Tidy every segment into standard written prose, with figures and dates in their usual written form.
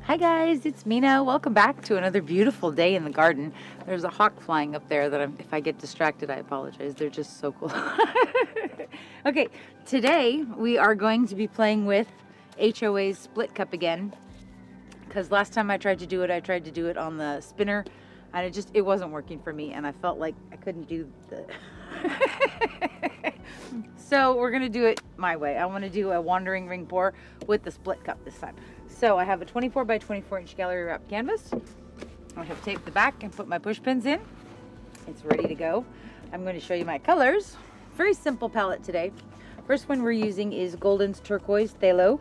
Hi guys, it's Mina. Welcome back to another beautiful day in the garden. There's a hawk flying up there that if I get distracted, I apologize. They're just so cool. Okay, today we are going to be playing with HOA's split cup again. Because last time I tried to do it on the spinner and it wasn't working for me and I felt like I couldn't do the... So we're gonna do it my way. I want to do a wandering ring pour with the split cup this time. So I have a 24 by 24 inch gallery wrap canvas. I have taped the back and put my push pins in. It's ready to go. I'm going to show you my colors. Very simple palette today. First one we're using is Golden's Turquoise Phthalo.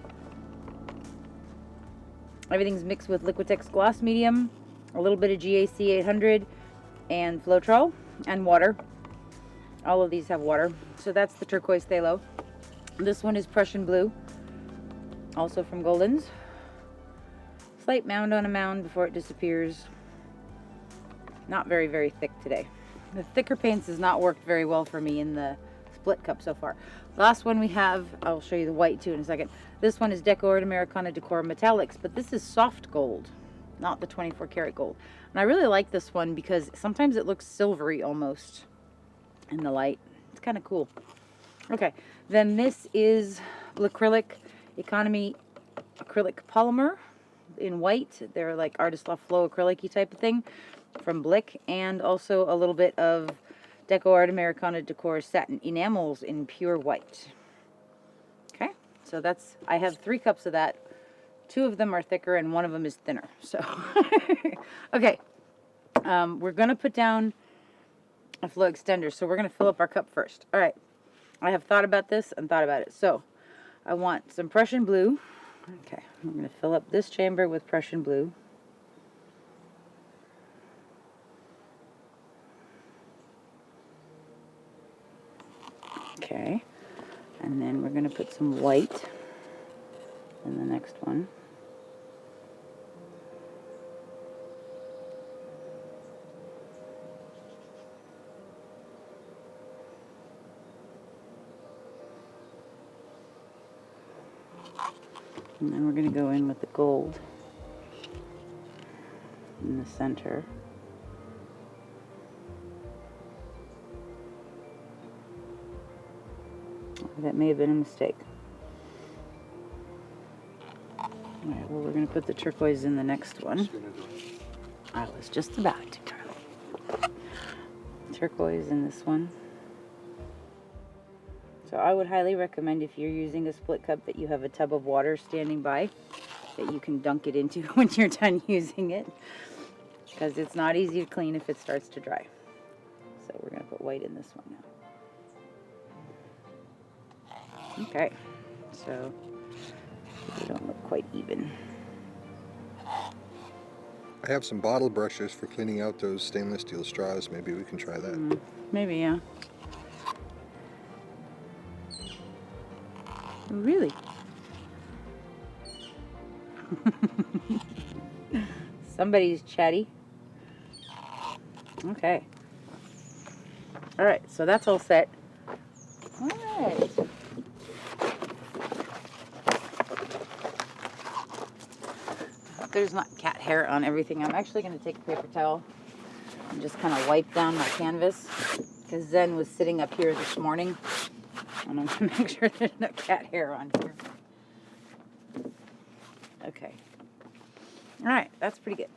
Everything's mixed with Liquitex gloss medium, a little bit of GAC 800 and Floetrol and water. All of these have water. So that's the Turquoise Phthalo. This one is Prussian Blue, also from Golden's. Slight mound on a mound before it disappears. Not very, very thick today. The thicker paints has not worked very well for me in the split cup so far. The last one we have, I'll show you the white too in a second. This one is DecoArt Americana Decor Metallics, but this is soft gold, not the 24 karat gold. And I really like this one because sometimes it looks silvery almost in the light. It's kind of cool. Okay, then this is Blickrylic Economy Acrylic Polymer in white. They're like Artist Loft Flow acrylic-y type of thing from Blick, and also a little bit of DecoArt Americana Decor Satin Enamels in pure white. Okay, so that's, I have 3 cups of that. 2 of them are thicker and 1 of them is thinner. So, okay, we're gonna put down a flow extender, so we're gonna fill up our cup first. All right, I have thought about this and thought about it. So I want some Prussian Blue. Okay, I'm gonna fill up this chamber with Prussian Blue. Okay, and then we're gonna put some white in the next one. And then we're going to go in with the gold in the center. That may have been a mistake. Alright, well, we're going to put the turquoise in the next one. I was just about to, Carly. Turquoise in this one. So I would highly recommend, if you're using a split cup, that you have a tub of water standing by that you can dunk it into when you're done using it, because it's not easy to clean if it starts to dry. So we're going to put white in this one now. Okay, so they don't look quite even. I have some bottle brushes for cleaning out those stainless steel straws. Maybe we can try that. Maybe, yeah. Really? Somebody's chatty. Okay. Alright, so that's all set. Alright. There's not cat hair on everything. I'm actually going to take a paper towel and just kind of wipe down my canvas, because Zen was sitting up here this morning. And I'm going to make sure there's no cat hair on here. Okay. Alright, that's pretty good.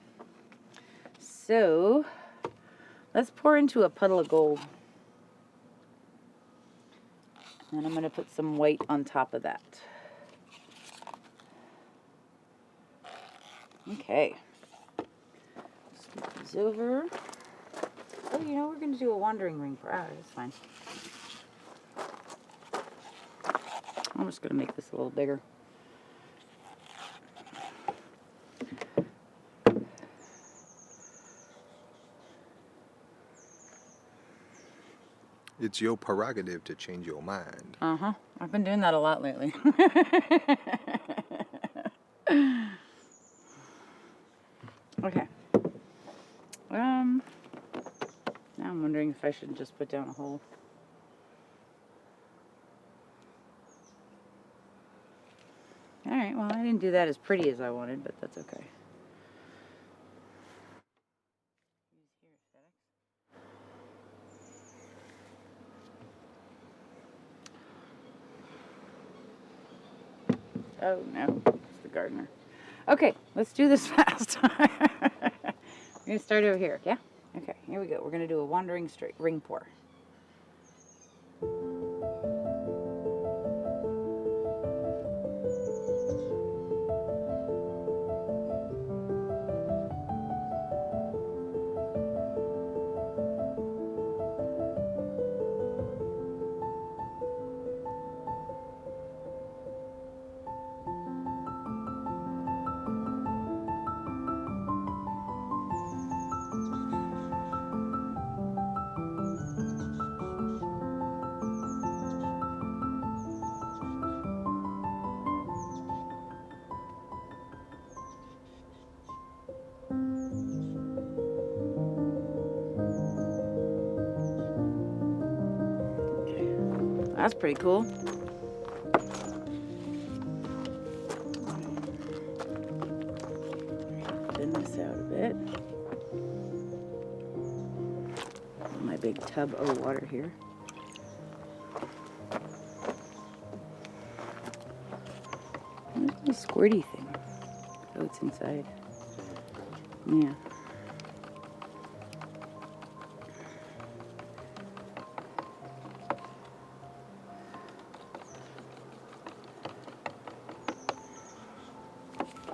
So, let's pour into a puddle of gold. And I'm going to put some white on top of that. Okay. Scoop these over. Oh, you know, we're going to do a wandering ring for hours. That's fine. I'm just going to make this a little bigger. It's your prerogative to change your mind. Uh-huh. I've been doing that a lot lately. Okay. Now I'm wondering if I should just put down a hole. Alright, well, I didn't do that as pretty as I wanted, but that's okay. Oh no, it's the gardener. Okay, let's do this fast. We're gonna start over here, yeah? Okay, here we go. We're gonna do a wandering straight ring pour. That's pretty cool. Thin this out a bit. My big tub of water here. Where's my squirty thing? Oh, it's inside. Yeah.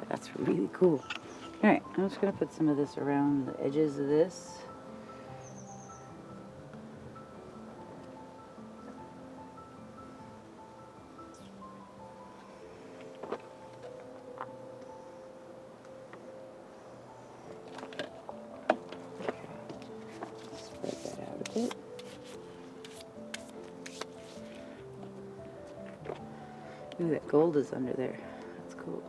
That's really cool. Alright, I'm just going to put some of this around the edges of this. Spread that out a bit. Ooh, that gold is under there. That's cool.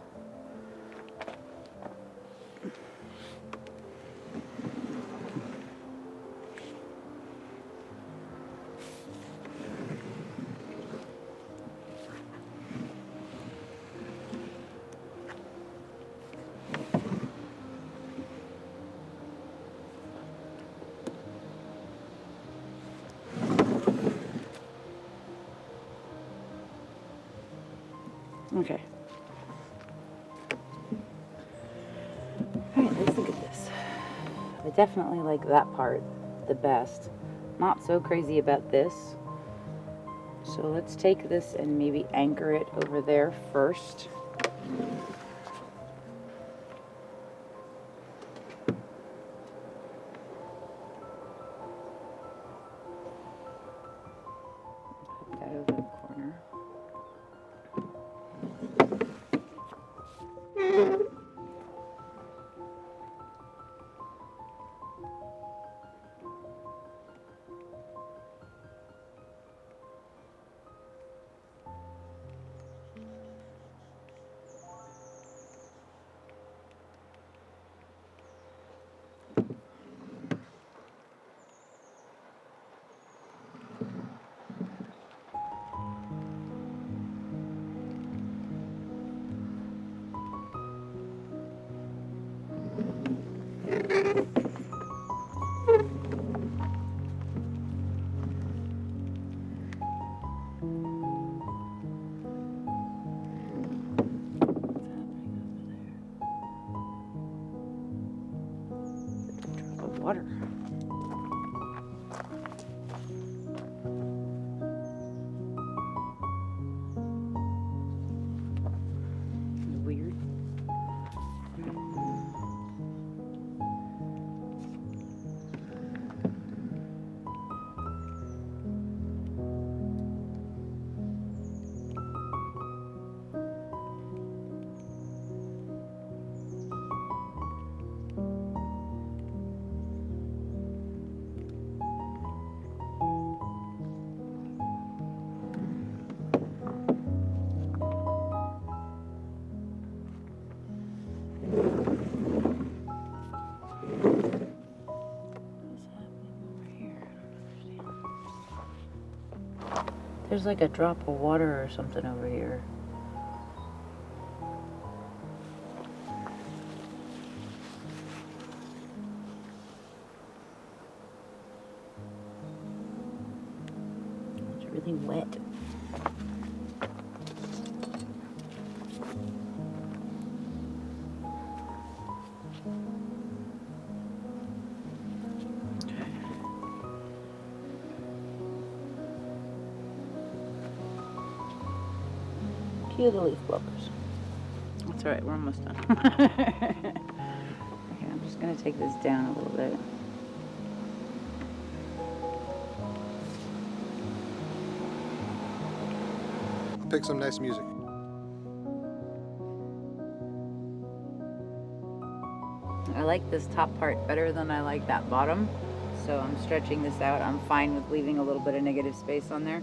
Okay. Alright, let's look at this. I definitely like that part the best. Not so crazy about this. So let's take this and maybe anchor it over there first. Put that over the corner. Water. Weird. There's like a drop of water or something over here. It's really wet. Cue the leaf blowers. That's all right, we're almost done. Okay, I'm just gonna take this down a little bit. Pick some nice music. I like this top part better than I like that bottom, so I'm stretching this out. I'm fine with leaving a little bit of negative space on there.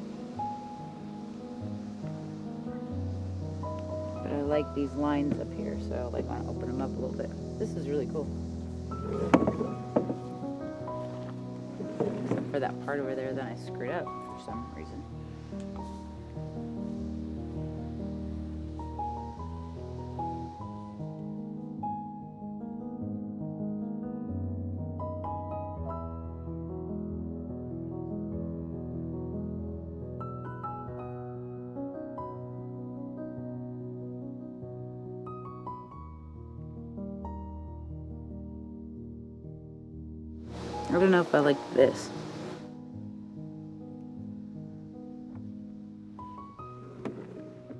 But I like these lines up here, so I like want to open them up a little bit. This is really cool. Except for that part over there that I screwed up for some reason. I don't know if I like this.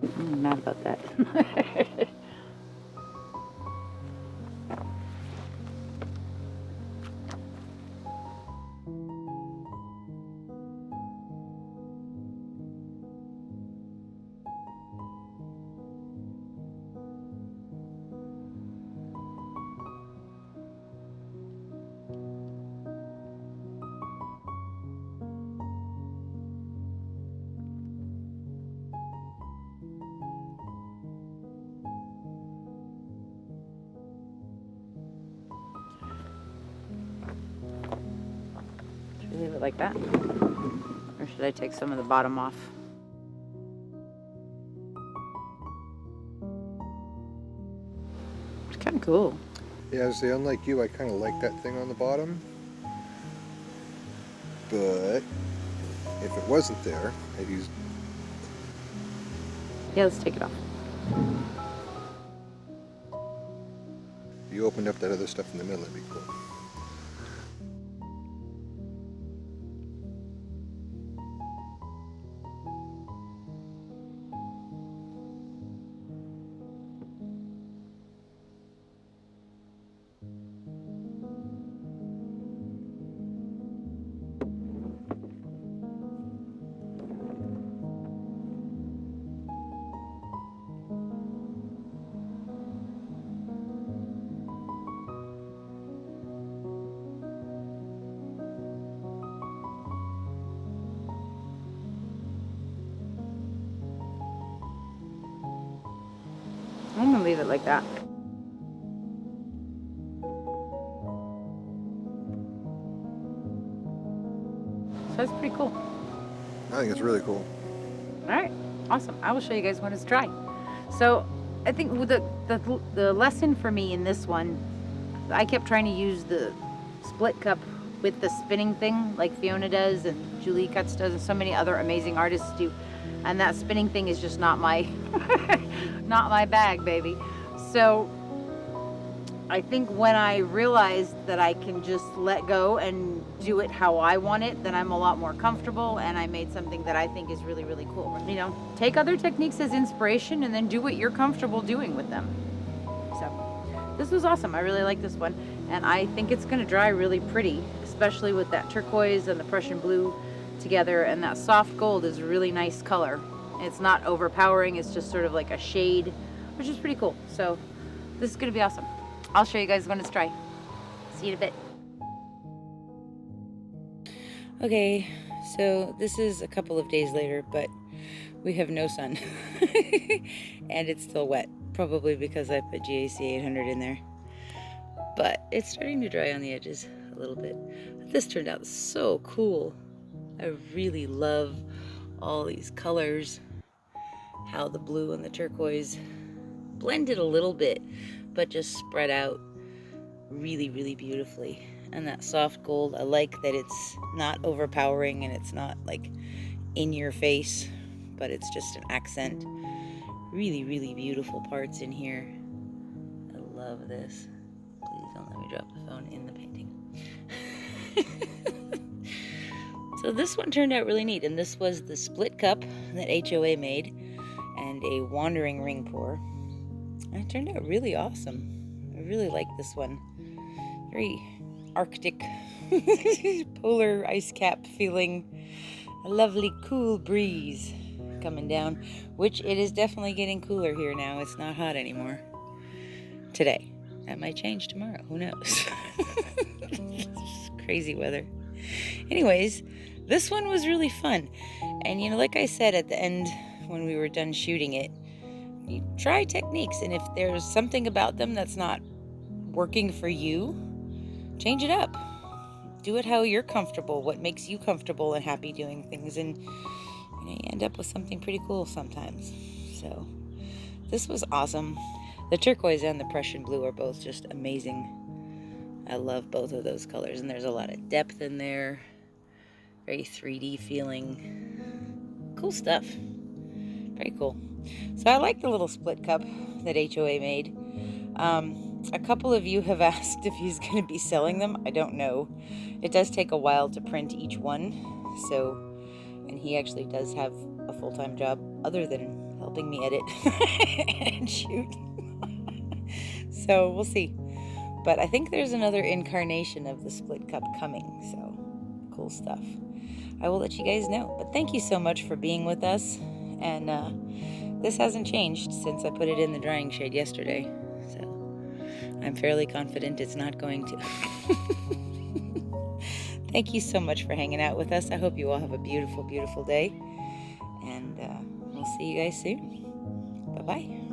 I'm mad about that. Leave it like that? Or should I take some of the bottom off? It's kind of cool. Yeah, see, unlike you, I kind of like that thing on the bottom. But if it wasn't there, I'd use... Yeah, let's take it off. If you opened up that other stuff in the middle, it'd be cool. I'm gonna leave it like that. So that's pretty cool. I think it's really cool. All right, awesome. I will show you guys when it's dry. So I think with the lesson for me in this one, I kept trying to use the split cup with the spinning thing like Fiona does and Julie Cutts does and so many other amazing artists do. And that spinning thing is just not my not my bag, baby. So I think when I realized that I can just let go and do it how I want it, then I'm a lot more comfortable, and I made something that I think is really, really cool. You know, take other techniques as inspiration and then do what you're comfortable doing with them. So this was awesome. I really like this one, and I think it's gonna dry really pretty, especially with that turquoise and the Prussian blue together, and that soft gold is a really nice color. It's not overpowering, it's just sort of like a shade, which is pretty cool. So this is gonna be awesome. I'll show you guys when it's dry. See you in a bit. Okay, so this is a couple of days later, but we have no sun. And it's still wet, probably because I put GAC 800 in there. But it's starting to dry on the edges a little bit. But this turned out so cool. I really love all these colors, how the blue and the turquoise blended a little bit, but just spread out really, really beautifully. And that soft gold, I like that it's not overpowering and it's not like in your face, but it's just an accent. Really, really beautiful parts in here. I love this. Please don't let me drop the phone in the painting. So this one turned out really neat, and this was the split cup that HOA made, and and a wandering ring pour. And it turned out really awesome. I really like this one. Very Arctic, polar ice cap feeling. A lovely cool breeze coming down, which it is definitely getting cooler here now. It's not hot anymore today. That might change tomorrow. Who knows? Crazy weather. Anyways, this one was really fun. And like I said at the end when we were done shooting it, you try techniques, and if there's something about them that's not working for you, change it up. Do it how you're comfortable, what makes you comfortable and happy doing things, and you end up with something pretty cool sometimes. So this was awesome. The turquoise and the Prussian blue are both just amazing. I love both of those colors, and there's a lot of depth in there. Very 3D feeling. Cool stuff. Very cool. So I like the little split cup that HOA made. A couple of you have asked if he's going to be selling them. I don't know. It does take a while to print each one. And he actually does have a full-time job other than helping me edit and shoot. So we'll see. But I think there's another incarnation of the split cup coming. So cool stuff. I will let you guys know. But thank you so much for being with us. And this hasn't changed since I put it in the drying shade yesterday. So I'm fairly confident it's not going to. Thank you so much for hanging out with us. I hope you all have a beautiful, beautiful day. And we'll see you guys soon. Bye-bye.